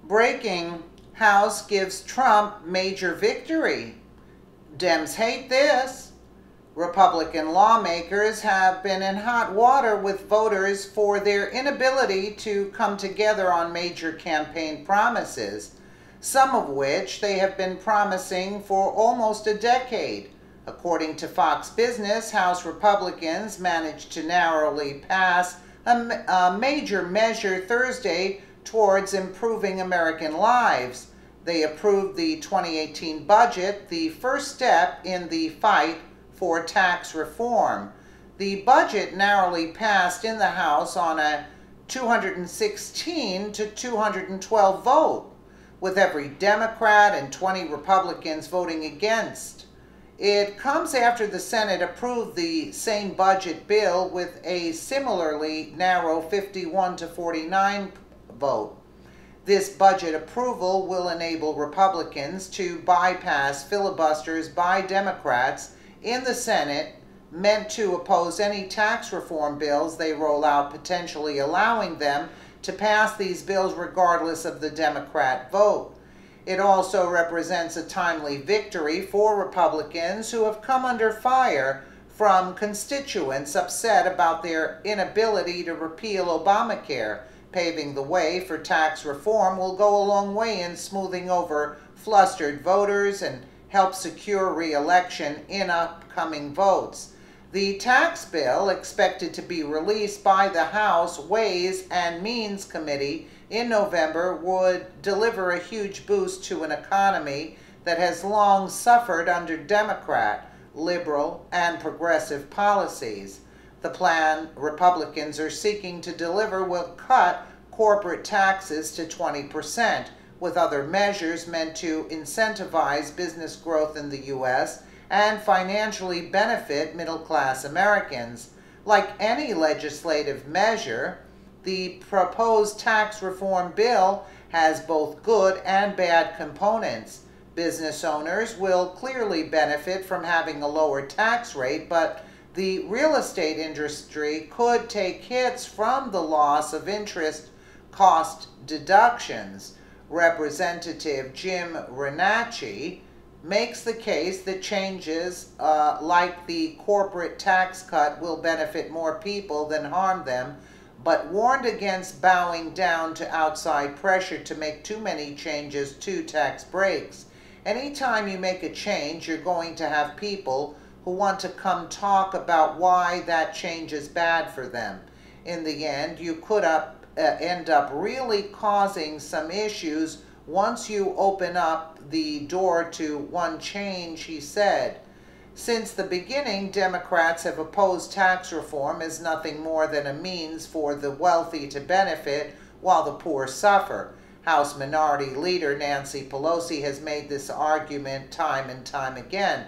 Breaking: House gives Trump major victory. Dems hate this. Republican lawmakers have been in hot water with voters for their inability to come together on major campaign promises, some of which they have been promising for almost a decade. According to Fox Business, House Republicans managed to narrowly pass a major measure Thursday towards improving American lives. They approved the 2018 budget, the first step in the fight for tax reform. The budget narrowly passed in the House on a 216 to 212 vote, with every Democrat and 20 Republicans voting against. It comes after the Senate approved the same budget bill with a similarly narrow 51 to 49 vote. This budget approval will enable Republicans to bypass filibusters by Democrats in the Senate meant to oppose any tax reform bills they roll out, potentially allowing them to pass these bills regardless of the Democrat vote. It also represents a timely victory for Republicans who have come under fire from constituents upset about their inability to repeal Obamacare. Paving the way for tax reform will go a long way in smoothing over flustered voters and help secure re-election in upcoming votes. The tax bill, expected to be released by the House Ways and Means Committee in November, would deliver a huge boost to an economy that has long suffered under Democrat, liberal, and progressive policies. The plan Republicans are seeking to deliver will cut corporate taxes to 20%, with other measures meant to incentivize business growth in the U.S. and financially benefit middle-class Americans. Like any legislative measure, the proposed tax reform bill has both good and bad components. Business owners will clearly benefit from having a lower tax rate, but the real estate industry could take hits from the loss of interest cost deductions. Representative Jim Renacci makes the case that changes like the corporate tax cut will benefit more people than harm them, but warned against bowing down to outside pressure to make too many changes to tax breaks. Anytime you make a change, you're going to have people who want to come talk about why that change is bad for them. In the end, you could end up really causing some issues once you open up the door to one change, he said. Since the beginning, Democrats have opposed tax reform as nothing more than a means for the wealthy to benefit while the poor suffer. House Minority Leader Nancy Pelosi has made this argument time and time again.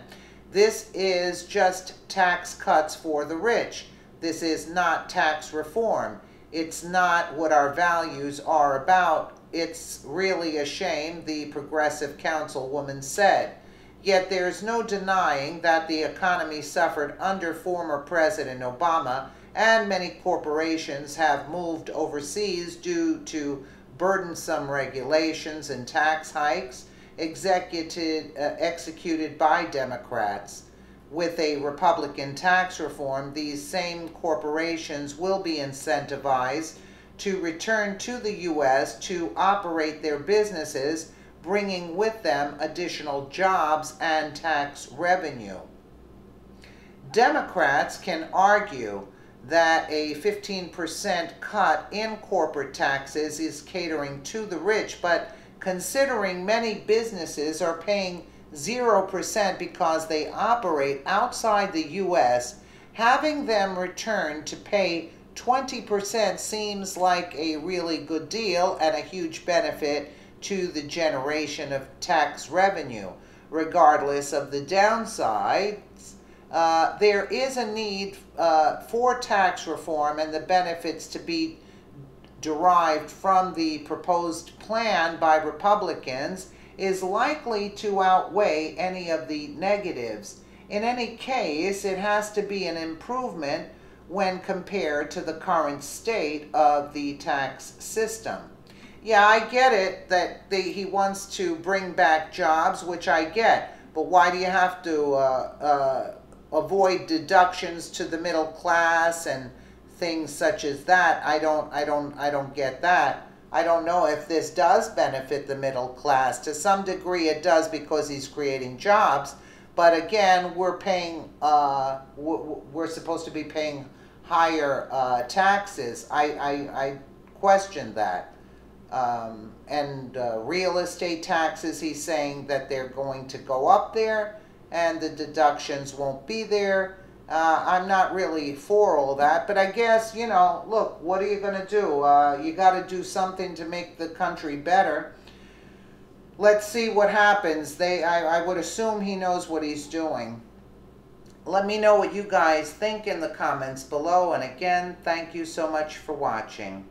This is just tax cuts for the rich. This is not tax reform. It's not what our values are about. It's really a shame, the progressive councilwoman said. Yet there's no denying that the economy suffered under former President Obama, and many corporations have moved overseas due to burdensome regulations and tax hikes executed by Democrats. With a Republican tax reform, these same corporations will be incentivized to return to the U.S. to operate their businesses, bringing with them additional jobs and tax revenue. Democrats can argue that a 15% cut in corporate taxes is catering to the rich, but considering many businesses are paying 0% because they operate outside the U.S., having them return to pay 20% seems like a really good deal and a huge benefit to the generation of tax revenue. Regardless of the downsides, there is a need for tax reform, and the benefits to be derived from the proposed plan by Republicans is likely to outweigh any of the negatives. In any case, it has to be an improvement when compared to the current state of the tax system. Yeah, I get it that he wants to bring back jobs, which I get. But why do you have to avoid deductions to the middle class and things such as that? I don't get that. I don't know if this does benefit the middle class. To some degree, it does because he's creating jobs. But again, we're supposed to be paying higher taxes. I question that. And real estate taxes, he's saying that they're going to go up there and the deductions won't be there. I'm not really for all that, but I guess, you know, look, what are you going to do? You got to do something to make the country better. Let's see what happens. I would assume he knows what he's doing. Let me know what you guys think in the comments below, and again, thank you so much for watching.